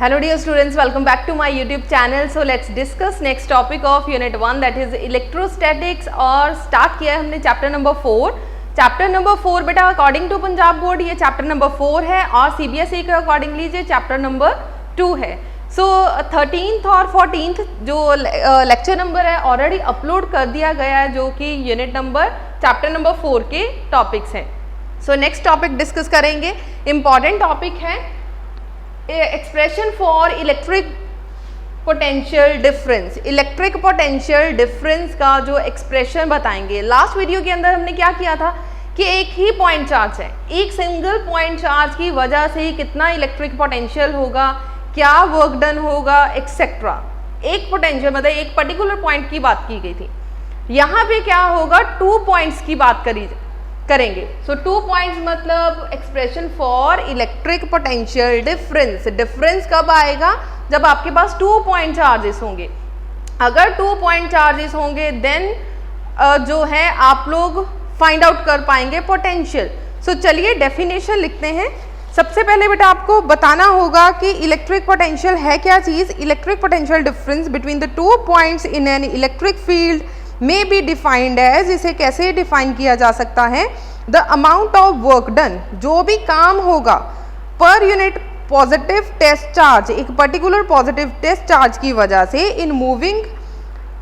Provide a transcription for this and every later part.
Hello dear students, welcome back to my YouTube channel. So let's discuss next topic of unit 1 that is electrostatics और start किया है हमने chapter number 4. Chapter number 4 बेटा according to Punjab board ये chapter number 4 है और CBSE के accordingly ये चैप्टर नंबर 2 है. सो 13th और 14th जो लेक्चर नंबर है ऑलरेडी अपलोड कर दिया गया है जो कि यूनिट नंबर चैप्टर नंबर 4 के टॉपिक्स हैं. सो नेक्स्ट टॉपिक डिस्कस करेंगे. इम्पॉर्टेंट टॉपिक है expression for electric potential difference. Electric potential difference का जो एक्सप्रेशन बताएंगे. लास्ट वीडियो के अंदर हमने क्या किया था कि एक ही पॉइंट चार्ज है, एक सिंगल पॉइंट चार्ज की वजह से ही कितना इलेक्ट्रिक पोटेंशियल होगा, क्या वर्क डन होगा एक्सेट्रा. एक पोटेंशियल मतलब एक पर्टिकुलर पॉइंट की बात की गई थी. यहाँ पे क्या होगा, 2 पॉइंट्स की बात करेंगे. सो 2 पॉइंट्स मतलब expression for electric potential difference. Difference कब आएगा, जब आपके पास 2 पॉइंट चार्जेस होंगे. अगर 2 पॉइंट चार्जेस होंगे देन जो है आप लोग फाइंड आउट कर पाएंगे पोटेंशियल. सो चलिए डेफिनेशन लिखते हैं. सबसे पहले बेटा आपको बताना होगा कि इलेक्ट्रिक पोटेंशियल है क्या चीज़. Electric potential difference between the 2 points in an electric field may be defined as. इसे कैसे डिफाइन किया जा सकता है, the amount of work done, जो भी काम होगा पर यूनिट पॉजिटिव टेस्ट चार्ज, एक पर्टिकुलर पॉजिटिव टेस्ट चार्ज की वजह से in moving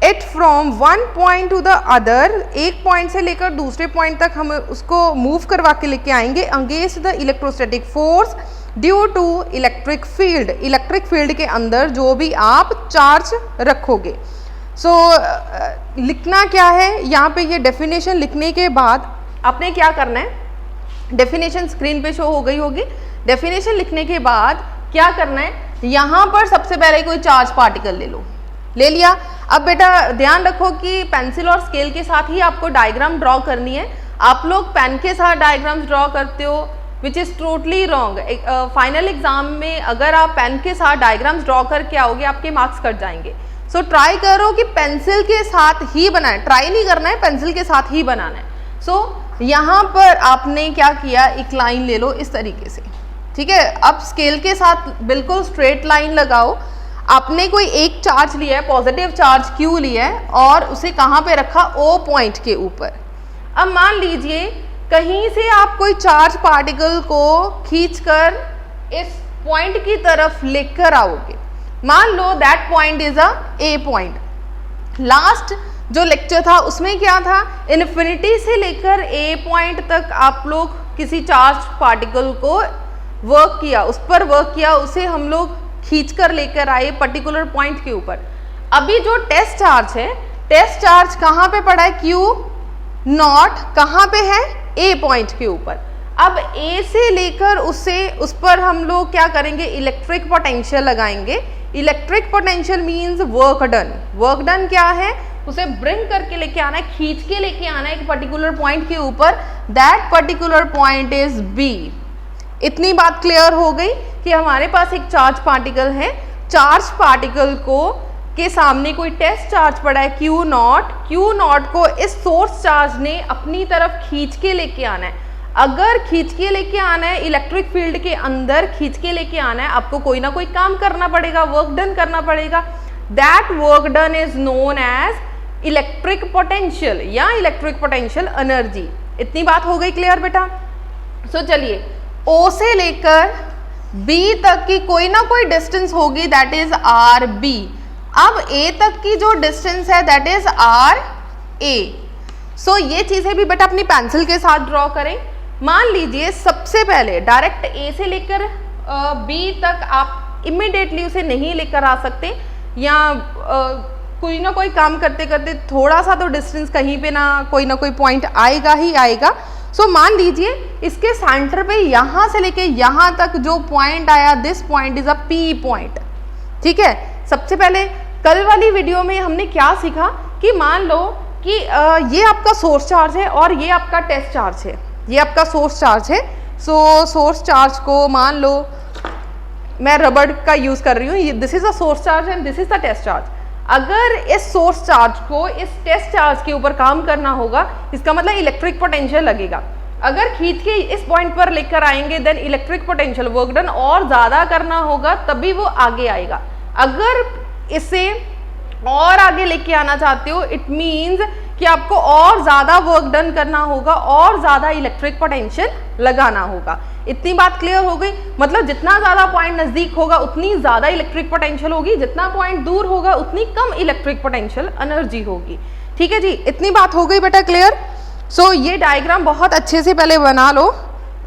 it from one point to the other, एक पॉइंट से लेकर दूसरे पॉइंट तक हम उसको मूव करवा के लेके आएंगे against the electrostatic force due to electric field. Electric field के अंदर जो भी आप चार्ज रखोगे. सो लिखना क्या है यहाँ पे, ये डेफिनेशन लिखने के बाद आपने क्या करना है, डेफिनेशन स्क्रीन पे शो हो गई होगी. डेफिनेशन लिखने के बाद क्या करना है, यहाँ पर सबसे पहले कोई चार्ज पार्टिकल ले लिया. अब बेटा ध्यान रखो कि पेंसिल और स्केल के साथ ही आपको डायग्राम ड्रॉ करनी है. आप लोग पेन के साथ डायग्राम्स ड्रॉ करते हो which is totally wrong. Final exam में अगर आप पेन के साथ डायग्राम्स ड्रॉ करके आओगे आपके मार्क्स कट जाएंगे. सो ट्राई करो कि पेंसिल के साथ ही बनाए. ट्राई नहीं करना है, पेंसिल के साथ ही बनाना है. सो यहाँ पर आपने क्या किया, एक लाइन ले लो इस तरीके से, ठीक है. अब स्केल के साथ बिल्कुल स्ट्रेट लाइन लगाओ. आपने कोई एक चार्ज लिया है, पॉजिटिव चार्ज Q लिया है और उसे कहाँ पे रखा, O पॉइंट के ऊपर. अब मान लीजिए कहीं से आप कोई चार्ज पार्टिकल को खींचकर इस पॉइंट की तरफ लेकर आओगे. मान लो that point is A point. Last जो लेक्चर था उसमें क्या था, इन्फिनिटी से लेकर A पॉइंट तक आप लोग किसी चार्ज पार्टिकल को वर्क किया, उस पर वर्क किया, उसे हम लोग खींच कर लेकर आए पर्टिकुलर पॉइंट के ऊपर. अभी जो टेस्ट चार्ज है, टेस्ट चार्ज कहाँ पे पड़ा है, Q नॉट कहाँ पे है, A पॉइंट के ऊपर. अब A से लेकर उस पर हम लोग क्या करेंगे, इलेक्ट्रिक पोटेंशियल लगाएंगे. Electric potential means work done. Work done क्या है, उसे ब्रिंग करके लेके आना है, खींच के लेके आना है एक पर्टिकुलर पॉइंट के ऊपर. That particular point is B. इतनी बात क्लियर हो गई कि हमारे पास एक चार्ज पार्टिकल है, चार्ज पार्टिकल को के सामने कोई टेस्ट चार्ज पड़ा है Q नॉट. Q नॉट को इस सोर्स चार्ज ने अपनी तरफ खींच के लेके आना है. अगर खींच के लेके आना है, इलेक्ट्रिक फील्ड के अंदर खींच के लेके आना है, आपको कोई ना कोई काम करना पड़ेगा, वर्क डन करना पड़ेगा. That work done is known as electric potential या इलेक्ट्रिक पोटेंशियल एनर्जी. इतनी बात हो गई क्लियर बेटा. सो चलिए O से लेकर B तक की कोई ना कोई डिस्टेंस होगी, दैट इज RB. अब A तक की जो डिस्टेंस है दैट इज RA. सो ये चीज़ें भी बेटा अपनी पेंसिल के साथ ड्रॉ करें. मान लीजिए सबसे पहले डायरेक्ट A से लेकर B तक आप इमिडिएटली उसे नहीं लेकर आ सकते, या कोई ना कोई काम करते करते थोड़ा सा तो डिस्टेंस कहीं पे ना कोई पॉइंट आएगा ही आएगा. सो मान लीजिए इसके सेंटर पे यहाँ से लेके यहाँ तक जो पॉइंट आया, this point is a P point, ठीक है. सबसे पहले कल वाली वीडियो में हमने क्या सीखा कि मान लो कि ये आपका सोर्स चार्ज है और ये आपका टेस्ट चार्ज है, ये आपका सोर्स चार्ज है. सो सोर्स चार्ज को मान लो मैं रबड़ का यूज़ कर रही हूँ, this is a source charge and this is the test charge. अगर इस सोर्स चार्ज को इस टेस्ट चार्ज के ऊपर काम करना होगा, इसका मतलब इलेक्ट्रिक पोटेंशियल लगेगा. अगर खींच के इस पॉइंट पर लेकर आएंगे then electric potential work done और ज्यादा करना होगा तभी वो आगे आएगा। अगर इसे और आगे लेके आना चाहते हो इट मींस कि आपको और ज्यादा वर्क डन करना होगा और ज्यादा इलेक्ट्रिक पोटेंशियल लगाना होगा। इतनी बात क्लियर हो गई। मतलब जितना ज्यादा पॉइंट नजदीक होगा उतनी ज्यादा इलेक्ट्रिक पोटेंशियल होगी, जितना पॉइंट दूर होगा उतनी कम इलेक्ट्रिक पोटेंशियल एनर्जी होगी। ठीक है जी, इतनी बात हो गई बेटा क्लियर। सो ये डायग्राम बहुत अच्छे से पहले बना लो।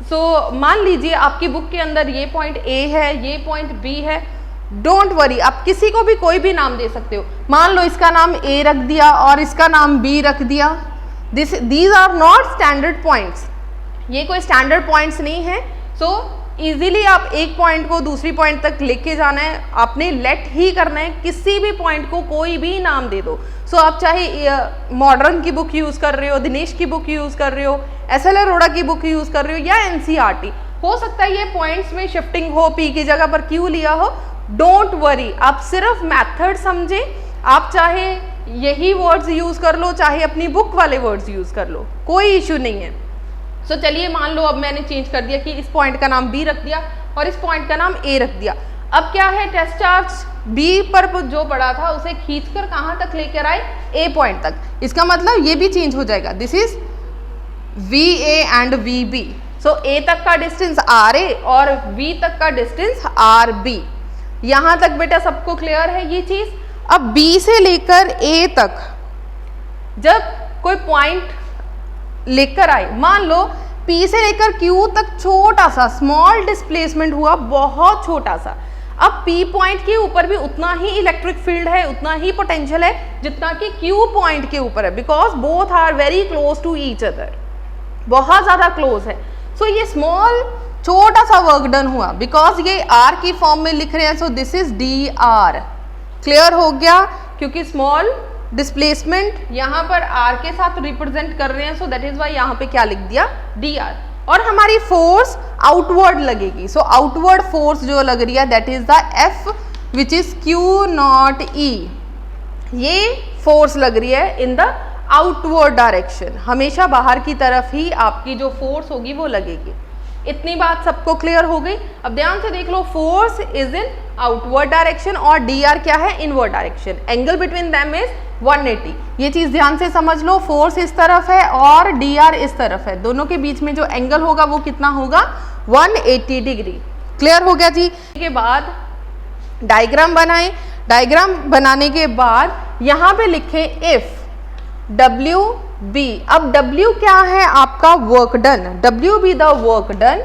सो मान लीजिए आपकी बुक के अंदर ये पॉइंट ए है, ये पॉइंट बी है, डोंट वरी, आप किसी को भी कोई भी नाम दे सकते हो। मान लो इसका नाम ए रख दिया और इसका नाम बी रख दिया। These are not standard points, ये कोई स्टैंडर्ड पॉइंट्स नहीं है। सो इजीली आप एक पॉइंट को दूसरी पॉइंट तक लेके जाना है, आपने लेट ही करना है, किसी भी पॉइंट को कोई भी नाम दे दो। सो आप चाहे मॉडर्न की बुक यूज कर रहे हो, दिनेश की बुक यूज कर रहे हो, SL अरोड़ा की बुक यूज कर रहे हो या NCERT, हो सकता है ये पॉइंट्स में शिफ्टिंग हो, पी की जगह पर क्यू लिया हो। डोंट वरी, आप सिर्फ मेथड समझे। आप चाहे यही वर्ड्स यूज कर लो, चाहे अपनी बुक वाले वर्ड्स यूज कर लो, कोई इश्यू नहीं है। सो चलिए मान लो अब मैंने चेंज कर दिया कि इस पॉइंट का नाम बी रख दिया और इस पॉइंट का नाम ए रख दिया। अब क्या है, टेस्ट चार्ज बी पर जो पड़ा था उसे खींचकर कहां तक लेकर आए, ए पॉइंट तक। इसका मतलब ये भी चेंज हो जाएगा, this is VA and VB। सो ए तक का डिस्टेंस RA और B तक का डिस्टेंस RB। यहां तक बेटा सबको क्लियर है ये चीज। अब B से लेकर A तक जब कोई पॉइंट लेकर आए, मान लो P से लेकर Q तक छोटा सा स्मॉल डिस्प्लेसमेंट हुआ, बहुत छोटा सा। अब P पॉइंट के ऊपर भी उतना ही इलेक्ट्रिक फील्ड है, उतना ही पोटेंशियल है जितना कि Q पॉइंट के ऊपर है, because both are very close to each other, बहुत ज्यादा क्लोज है। सो ये स्मॉल छोटा सा वर्क डन हुआ, बिकॉज ये R की फॉर्म में लिख रहे हैं। So this is DR। Clear हो गया, क्योंकि स्मॉल डिस्प्लेसमेंट यहाँ पर R के साथ रिप्रेजेंट कर रहे हैं। सो दैट इज वाई यहाँ पे क्या लिख दिया, DR। और हमारी फोर्स आउटवर्ड लगेगी। सो आउटवर्ड फोर्स जो लग रही है that is the F which is Q0E। ये फोर्स लग रही है इन द आउटवर्ड डायरेक्शन, हमेशा बाहर की तरफ ही आपकी जो फोर्स होगी वो लगेगी। इतनी बात सबको क्लियर हो गई। अब ध्यान से देख लो, force is in outward direction और DR क्या है, inward direction. Angle between them is 180। ये चीज ध्यान से समझ लो, फोर्स इस तरफ है और DR इस तरफ है, दोनों के बीच में जो एंगल होगा वो कितना होगा, 180 डिग्री। क्लियर हो गया जी। के बाद डायग्राम बनाए, डायग्राम बनाने के बाद यहाँ पे लिखे इफ WB। अब W क्या है, आपका work done. WB the work done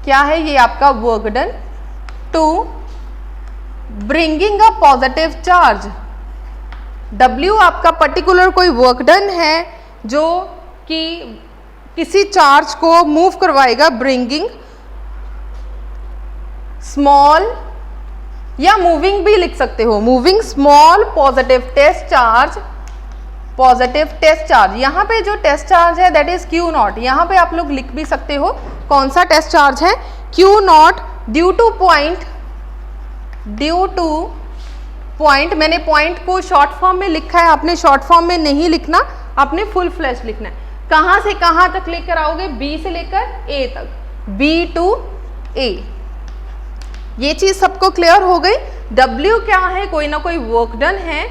क्या है, ये आपका work done to bringing a positive charge. W आपका पर्टिकुलर कोई वर्क डन है जो कि किसी चार्ज को मूव करवाएगा, ब्रिंगिंग स्मॉल या मूविंग भी लिख सकते हो, moving small positive test charge, positive test charge. यहाँ पे जो टेस्ट चार्ज है दैट इज Q0। यहाँ पे आप लोग लिख भी सकते हो कौन सा टेस्ट चार्ज है, Q0 ड्यू टू पॉइंट। मैंने पॉइंट को शॉर्ट फॉर्म में लिखा है, आपने शॉर्ट फॉर्म में नहीं लिखना, आपने फुल फ्लैश लिखना है। कहां से कहां तक लेकर आओगे, B से लेकर A तक, B to A। ये चीज सबको क्लियर हो गई। W क्या है, कोई ना कोई वर्क डन है,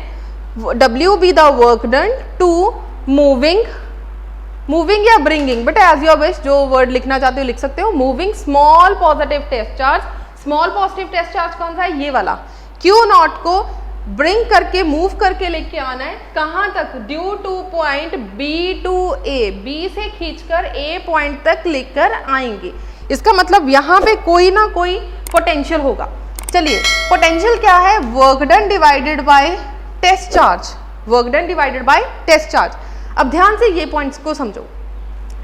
WB the work done to moving या bringing, but as your wish, जो वर्ड लिखना चाहते हो लिख सकते हो। Moving small positive test charge. Small positive test charge कौन सा है, ये वाला। Q0 को ब्रिंग करके मूव करके लेके आना है कहां तक, due two point B to A। B से खींचकर A पॉइंट तक लेकर आएंगे। इसका मतलब यहाँ पे कोई ना कोई पोटेंशियल होगा। चलिए, पोटेंशियल क्या है, work done divided by test charge, work done divided by test charge. अब ध्यान से ये पॉइंट्स को समझो।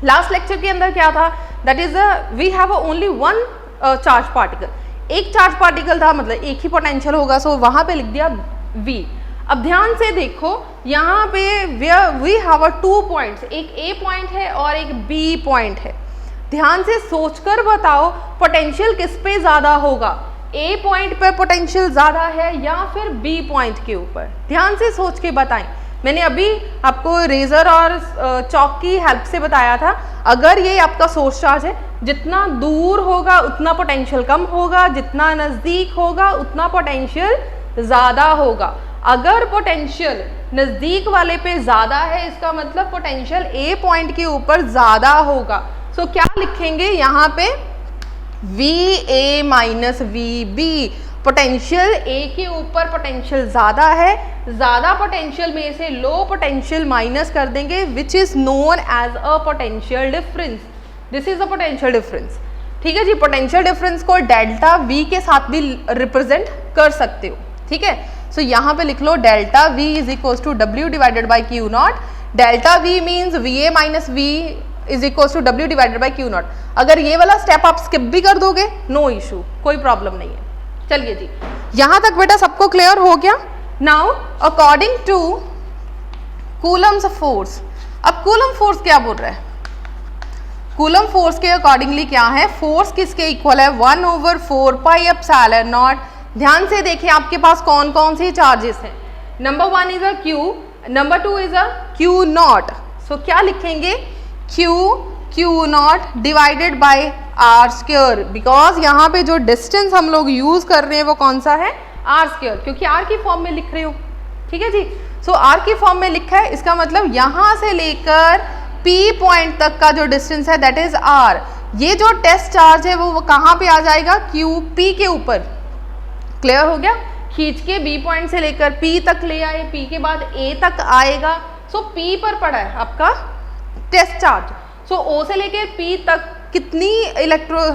लास्ट लेक्चर के अंदर क्या था, that is we have only one charge particle. एक चार्ज पार्टिकल था, मतलब एक ही पोटेंशियल होगा, सो वहां पे लिख दिया V। अब ध्यान से देखो, यहाँ पे वी हैव 2 पॉइंट्स, एक A पॉइंट है और एक B पॉइंट है। ध्यान से सोचकर बताओ पोटेंशियल किस पे ज्यादा होगा, A पॉइंट पे पोटेंशियल ज्यादा है या फिर B पॉइंट के ऊपर। ध्यान से सोच के बताएं। मैंने अभी आपको रेजर और चौक की हेल्प से बताया था, अगर ये आपका सोर्स चार्ज है, जितना दूर होगा उतना पोटेंशियल कम होगा, जितना नज़दीक होगा उतना पोटेंशियल ज़्यादा होगा। अगर पोटेंशियल नज़दीक वाले पे ज़्यादा है, इसका मतलब पोटेंशियल ए पॉइंट के ऊपर ज़्यादा होगा। सो क्या लिखेंगे यहाँ पे, V A minus V B. Potential A के ऊपर पोटेंशियल ज़्यादा है, ज़्यादा पोटेंशियल में से लो पोटेंशियल माइनस कर देंगे, which is known as a potential difference. This is a potential difference. ठीक है जी, पोटेंशियल डिफरेंस को डेल्टा वी के साथ भी रिप्रेजेंट कर सकते हो। ठीक है, सो यहाँ पे लिख लो delta V is equal to W divided by Q naught. Delta V means V A minus V is equal to W divided by Q naught. अगर ये वाला स्टेप आप स्किप भी कर दोगे, नो इशू, कोई प्रॉब्लम नहीं है। चलिए जी, यहां तक बेटा सबको क्लियर हो गया। Now according to Coulomb's force, अब कूलम फोर्स क्या बोल रहा है, कूलम फोर्स के अकॉर्डिंगली क्या है, फोर्स किसके इक्वल है, 1/4 पाई एप्सिलॉन नॉट। ध्यान से देखिए आपके पास कौन कौन से चार्जेस हैं। Number 1 is a Q, number 2 is a Q naught. So क्या लिखेंगे, Q naught divided by R square, because यहाँ पे जो डिस्टेंस हम लोग यूज कर रहे हैं वो कौन सा है, आर स्क्वायर, क्योंकि आर की फॉर्म में लिख रहे हो। ठीक है जी, सो आर की फॉर्म में लिखा है, इसका मतलब यहाँ से लेकर P पॉइंट तक का जो डिस्टेंस है दैट इज R। ये जो टेस्ट चार्ज है वो कहाँ पे आ जाएगा, QP के ऊपर। क्लियर हो गया, खींच के B पॉइंट से लेकर P तक ले आए, P के बाद A तक आएगा। सो P पर पड़ा है आपका टेस्ट चार्ज। सो O से लेकर P तक कितनी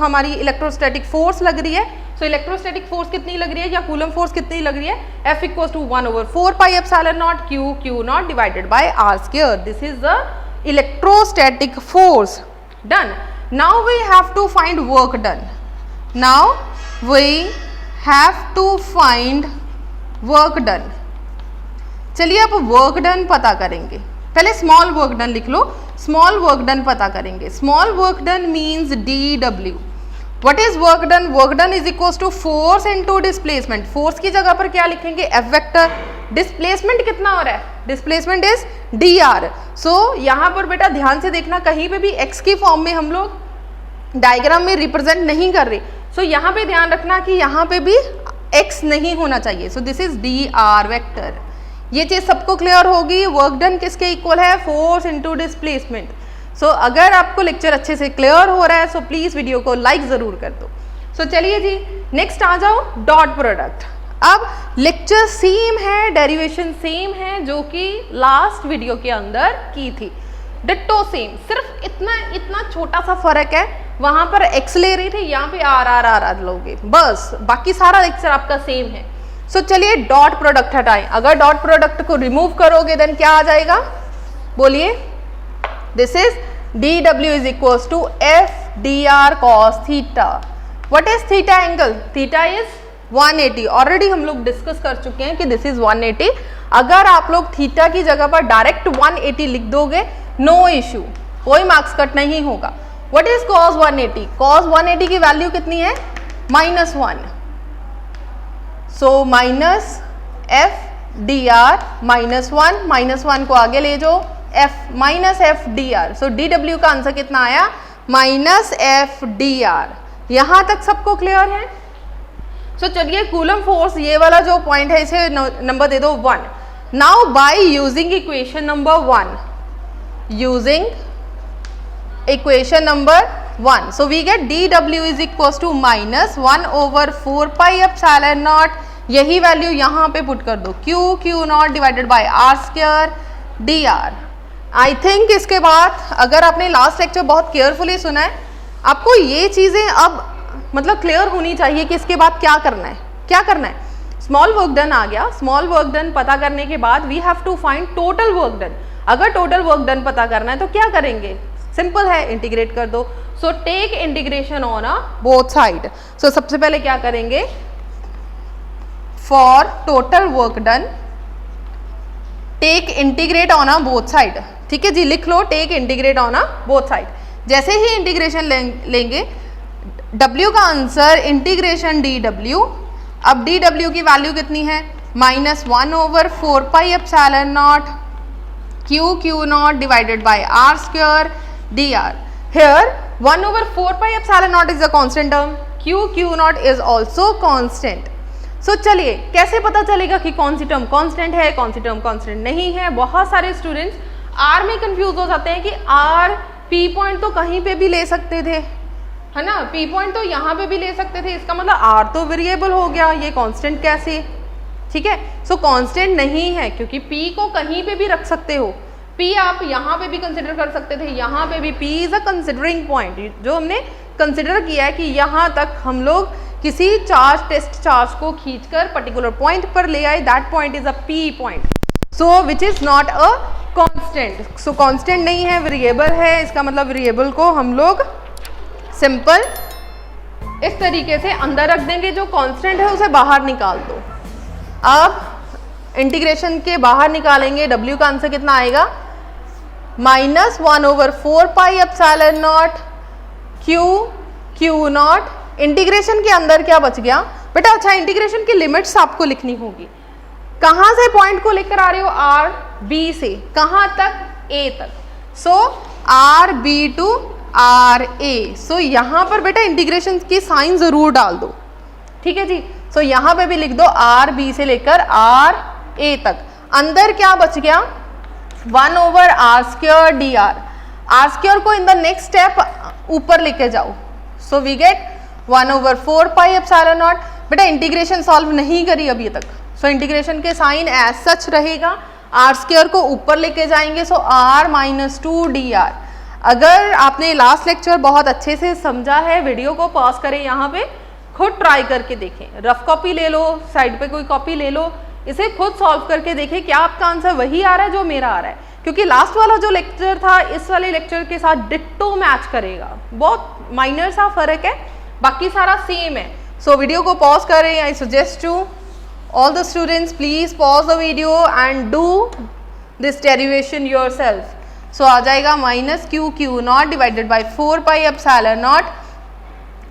हमारी इलेक्ट्रोस्टैटिक फोर्स लग रही है। सो इलेक्ट्रोस्टैटिक फोर्स कितनी लग रही है या कूलम फोर्स कितनी लग रही है, F equal to 1/4 pi epsilon naught Q naught divided by R square. This is the electrostatic force done. Now we have to find work done. Now we have to find work done. चलिए अब work done पता करेंगे। पहले small work done लिख लो, small work done पता करेंगे। small work done means dW. What is work done? Work done is equals to force into displacement. force की जगह पर क्या लिखेंगे, F vector। डिस्प्लेसमेंट कितना हो रहा है, डिस्प्लेसमेंट इज dr। सो यहाँ पर बेटा ध्यान से देखना, कहीं पे भी x की फॉर्म में हम लोग डायग्राम में रिप्रेजेंट नहीं कर रहे। सो यहाँ पे ध्यान रखना कि यहाँ पे भी x नहीं होना चाहिए। सो दिस इज dr वेक्टर। ये चीज सबको क्लियर होगी। वर्क डन किसके इक्वल है, फोर्स इनटू डिस्प्लेसमेंट। सो अगर आपको लेक्चर अच्छे से क्लियर हो रहा है सो प्लीज वीडियो को लाइक जरूर कर दो। सो चलिए जी नेक्स्ट आ जाओ, डॉट प्रोडक्ट। अब लेक्चर सेम है, डेरिवेशन सेम है जो कि लास्ट वीडियो के अंदर की थी, डिट्टो सेम, सिर्फ इतना छोटा सा फर्क है। वहां पर एक्स ले रही थी, यहाँ पे आर लोगे, बस बाकी सारा लेक्चर आपका सेम है। सो चलिए डॉट प्रोडक्ट हटाएं। अगर डॉट प्रोडक्ट को रिमूव करोगे देन क्या आ जाएगा, बोलिए, this is dw is equal to f dr cos theta. What is theta angle, theta is 180। Already हम लोग डिस्कस कर चुके हैं कि दिस इज 180। अगर आप लोग थीटा की जगह पर डायरेक्ट 180 लिख दोगे, नो इश्यू, कोई मार्क्स कट नहीं होगा। व्हाट इज cos 180, cos 180 की वैल्यू कितनी है, -1। सो माइनस f dr -1 को आगे ले जाओ, f dr। सो dw का आंसर कितना आया, -f dr। यहां तक सबको क्लियर है। सो चलिए कूलम फोर्स ये वाला जो पॉइंट है इसे नंबर दे दो 1। Now by using equation number 1, using equation number 1, so we get dw is equal to -1/4 pi epsilon naught. यही वैल्यू यहाँ पे पुट कर दो, Q naught divided by R square dr। I think इसके बाद अगर आपने लास्ट लेक्चर बहुत केयरफुली सुना है, आपको ये चीज़ें अब मतलब क्लियर होनी चाहिए कि इसके बाद क्या करना है। स्मॉल वर्क डन आ गया, स्मॉल वर्क डन पता करने के बाद we have to find total work done. अगर टोटल वर्क डन पता करना है तो क्या करेंगे, सिंपल है, इंटीग्रेट कर दो। So take integration on a both side. So सबसे पहले क्या करेंगे, for total work done take integrate on a both side. ठीक है जी, लिख लो take integrate on a both side. जैसे ही इंटीग्रेशन लेंगे, W का आंसर इंटीग्रेशन dW। अब dW की वैल्यू कितनी है, -1/4 pi epsilon naught q naught divided by r square dr. Here 1/4π is a constant term, q naught is also constant. So चलिए कैसे पता चलेगा कि कौन सी टर्म कांस्टेंट है, कौन सी टर्म कांस्टेंट नहीं है. बहुत सारे स्टूडेंट्स r में कंफ्यूज हो जाते हैं कि r p पॉइंट तो कहीं पे भी ले सकते थे, है ना, p पॉइंट तो यहाँ पे भी ले सकते थे, इसका मतलब r तो वेरिएबल हो गया, ये कांस्टेंट कैसे. ठीक है, सो कांस्टेंट नहीं है क्योंकि p को कहीं पे भी रख सकते हो. p आप यहाँ पे भी कंसिडर कर सकते थे, यहाँ पे भी p is a considering point. जो हमने कंसिडर किया है कि यहाँ तक हम लोग किसी चार्ज टेस्ट चार्ज को खींचकर पर्टिकुलर पॉइंट पर ले आए, that point is a p point, so which is not a constant. So constant नहीं है, वेरिएबल है. इसका मतलब वेरिएबल को हम लोग सिंपल इस तरीके से अंदर रख देंगे, जो कांस्टेंट है उसे बाहर निकाल दो. अब इंटीग्रेशन के बाहर निकालेंगे, w का आंसर कितना आएगा, -1/4πε0 q नॉट. इंटीग्रेशन के अंदर क्या बच गया बेटा, अच्छा इंटीग्रेशन की लिमिट्स आपको लिखनी होगी. कहाँ से पॉइंट को लेकर आ रहे हो, r b से कहाँ तक, a तक. So r b to r a. So यहाँ पर बेटा इंटीग्रेशन की साइन जरूर डाल दो. ठीक है जी. सो यहाँ पे भी लिख दो r b से लेकर r a तक. अंदर क्या बच गया, 1/r² dr. r² को इन द नेक्स्ट स्टेप ऊपर लेके जाओ. So we get 1/4πε0. बेटा इंटीग्रेशन सॉल्व नहीं करी अभी तक, सो इंटीग्रेशन के साइन एज सच रहेगा. r² को ऊपर लेके जाएंगे, सो r - 2 dr. अगर आपने लास्ट लेक्चर बहुत अच्छे से समझा है, वीडियो को पॉज करें, यहाँ पे खुद ट्राई करके देखें. रफ कॉपी ले लो, साइड पे कोई कॉपी ले लो, इसे खुद सॉल्व करके देखें क्या आपका आंसर वही आ रहा है जो मेरा आ रहा है. क्योंकि लास्ट वाला जो लेक्चर था इस वाले लेक्चर के साथ डिट्टो मैच करेगा. बहुत माइनर सा फर्क है, बाकी सारा सेम है. सो वीडियो को पॉज करें. I suggest to all the students please pause the video and do this derivation yourself. So आ जाएगा -q नॉट डिवाइडेड बाई 4πε0.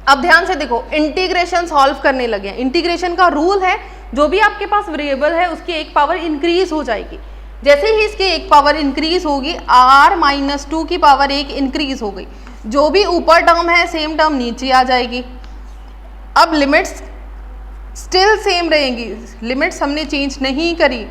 अब ध्यान से देखो, इंटीग्रेशन सॉल्व करने लगे हैं. इंटीग्रेशन का रूल है, जो भी आपके पास वेरिएबल है उसकी एक पावर इंक्रीज हो जाएगी. जैसे ही इसकी एक पावर इंक्रीज होगी, r - 2 की पावर 1 इंक्रीज हो गई. जो भी ऊपर टर्म है सेम टर्म नीचे आ जाएगी. अब लिमिट्स स्टिल सेम रहेंगी, लिमिट्स हमने चेंज नहीं करी,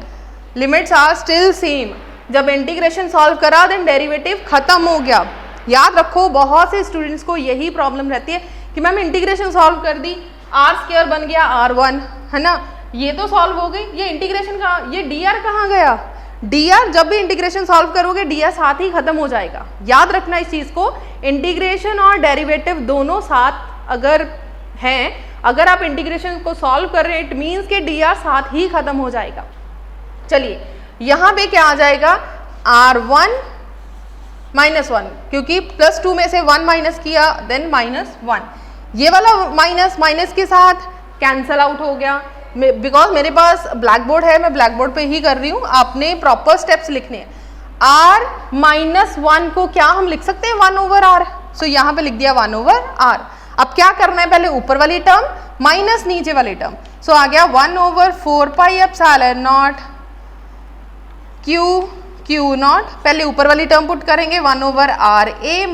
लिमिट्स आर स्टिल सेम. जब इंटीग्रेशन सॉल्व करा देन डेरिवेटिव खत्म हो गया. याद रखो, बहुत से स्टूडेंट्स को यही प्रॉब्लम रहती है कि मैम इंटीग्रेशन सॉल्व कर दी, r² बन गया r1, है ना, ये तो सॉल्व हो गई, ये इंटीग्रेशन का ये dr कहाँ गया. dr जब भी इंटीग्रेशन सॉल्व करोगे dr साथ ही खत्म हो जाएगा. याद रखना इस चीज को, इंटीग्रेशन और डेरिवेटिव दोनों साथ अगर हैं, अगर आप इंटीग्रेशन को सॉल्व कर रहे हैं, इट मीन्स कि dr साथ ही खत्म हो जाएगा. चलिए यहाँ पे क्या आ जाएगा, r1 -1, क्योंकि +2 में से 1 माइनस किया देन -1. ये वाला माइनस के साथ कैंसल आउट हो गया. बिकॉज मेरे पास ब्लैक बोर्ड है, मैं ब्लैक बोर्ड पे ही कर रही हूँ, आपने प्रॉपर स्टेप्स लिखने हैं. r -1 को क्या हम लिख सकते हैं 1/r. सो यहाँ पे लिख दिया 1/r. अब क्या करना है, पहले ऊपर वाली टर्म माइनस नीचे वाली टर्म. सो आ गया 1/4πε0 q नॉट. पहले ऊपर वाली टर्म पुट करेंगे 1/r a -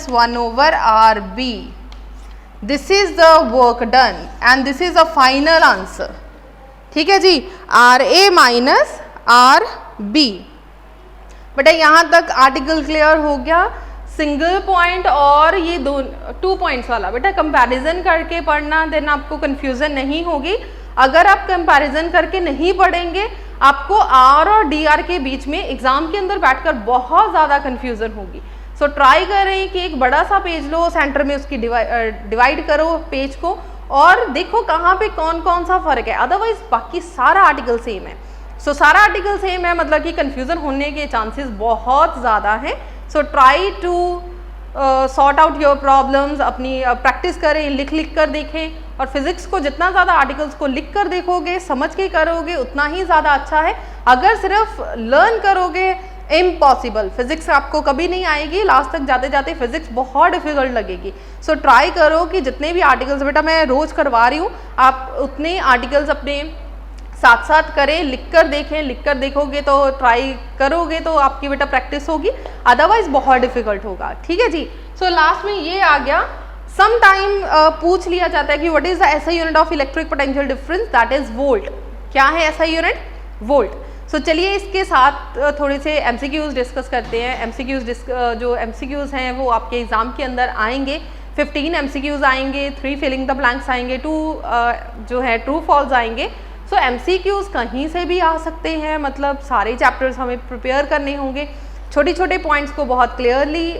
1/r b. This is the work done and this is a final answer. ठीक है जी, r a - r b. बेटा यहाँ तक आर्टिकल क्लियर हो गया. सिंगल पॉइंट और ये 2 पॉइंट्स वाला बेटा कंपैरिजन करके पढ़ना, देन आपको कंफ्यूजन नहीं होगी. अगर आप कंपैरिजन करके नहीं पढ़ेंगे, आपको r और dr के बीच में एग्जाम के अंदर बैठकर बहुत ज़्यादा कंफ्यूजन होगी. सो ट्राई करें कि एक बड़ा सा पेज लो, सेंटर में उसकी डिवाइड करो पेज को और देखो कहाँ पे कौन कौन सा फर्क है. अदरवाइज बाकी सारा आर्टिकल सेम है. सो सारा आर्टिकल सेम है, मतलब कि कंफ्यूजन होने के चांसेस बहुत ज़्यादा हैं. So try to sort out your problems. अपनी प्रैक्टिस करें, लिख कर देखें. और फिजिक्स को जितना ज़्यादा आर्टिकल्स को लिख कर देखोगे, समझ के करोगे, उतना ही ज़्यादा अच्छा है. अगर सिर्फ लर्न करोगे, इम्पॉसिबल, फिजिक्स आपको कभी नहीं आएगी. लास्ट तक जाते जाते फिजिक्स बहुत डिफिकल्ट लगेगी. सो ट्राई करो कि जितने भी आर्टिकल्स बेटा मैं रोज़ करवा रही हूँ, आप उतने आर्टिकल्स अपने साथ साथ करें, लिख कर देखें, लिख कर देखोगे तो ट्राई करोगे तो आपकी बेटा प्रैक्टिस होगी, अदरवाइज बहुत डिफिकल्ट होगा। ठीक है जी। सो लास्ट में ये आ गया, सम टाइम पूछ लिया जाता है कि what is the SI unit of electric potential difference, that is volt. क्या है एसआई यूनिट? वोल्ट। सो चलिए इसके साथ थोड़े से एमसीक्यूज डिस्कस करते हैं। जो एमसीक्यूज हैं वो आपके एग्जाम के अंदर आएंगे, 15 एमसीक्यूज आएंगे, 3 फिलिंग द ब्लैंक्स आएंगे, 2 जो है ट्रू फॉल्स आएंगे। सो एमसीक्यूज कहीं से भी आ सकते हैं, मतलब सारे चैप्टर्स हमें प्रिपेयर करने होंगे, छोटे छोटे पॉइंट्स को बहुत क्लियरली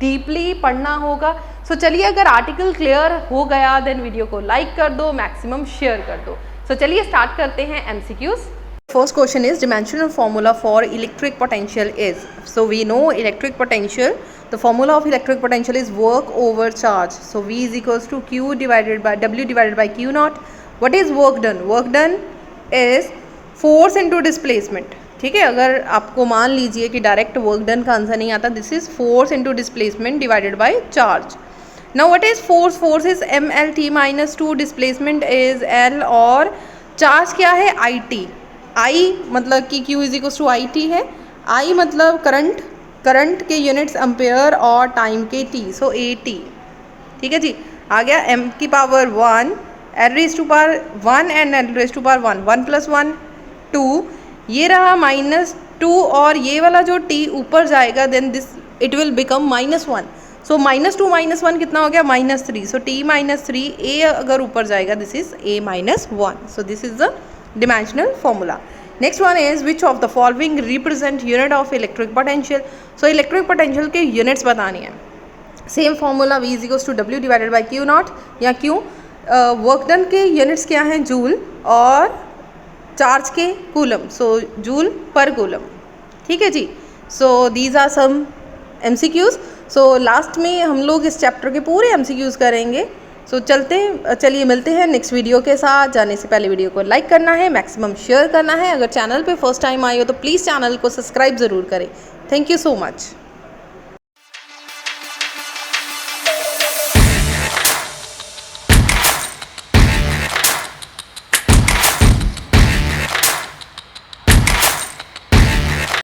डीपली पढ़ना होगा। सो चलिए अगर आर्टिकल क्लियर हो गया देन वीडियो को लाइक कर दो, मैक्सिमम शेयर कर दो। सो चलिए स्टार्ट करते हैं MCQs. First question is dimensional formula for electric potential is. So we know electric potential, the formula of electric potential is work over charge. So V is equals to Q divided by W divided by Q naught. What is work done? Work done is force into displacement. ठीक है, अगर आपको मान लीजिए कि direct work done का answer नहीं आता, this is force into displacement divided by charge. Now what is force? Force is mlt minus 2, displacement is l, और चार्ज क्या है? it। I मतलब कि Q इज इक्वल टू IT है, I मतलब करंट, करंट के यूनिट्स एम्पेयर और टाइम के t, सो AT। ठीक है जी। आ गया m की power 1, l raise to power 1 and l raise to power 1, 1 plus 1 2, ये रहा -2, और ये वाला जो t ऊपर जाएगा then this it will become -1। So -2 -1 कितना हो गया? -3। सो t -3, a अगर ऊपर जाएगा this is a -1। So this is the dimensional formula. Next one is which of the following represent unit of electric potential. So electric potential के units बतानी है। Same formula V is equals to W divided by Q naught, या Q work done के units क्या हैं? Joule, और charge के coulomb, so joule per coulomb. ठीक है जी। So these are some MCQs। So last में हम लोग इस चैप्टर के पूरे MCQs करेंगे। सो चलिए मिलते हैं नेक्स्ट वीडियो के साथ। जाने से पहले वीडियो को लाइक करना है, मैक्सिमम शेयर करना है। अगर चैनल पे फर्स्ट टाइम आए हो तो प्लीज़ चैनल को सब्सक्राइब ज़रूर करें। Thank you so much.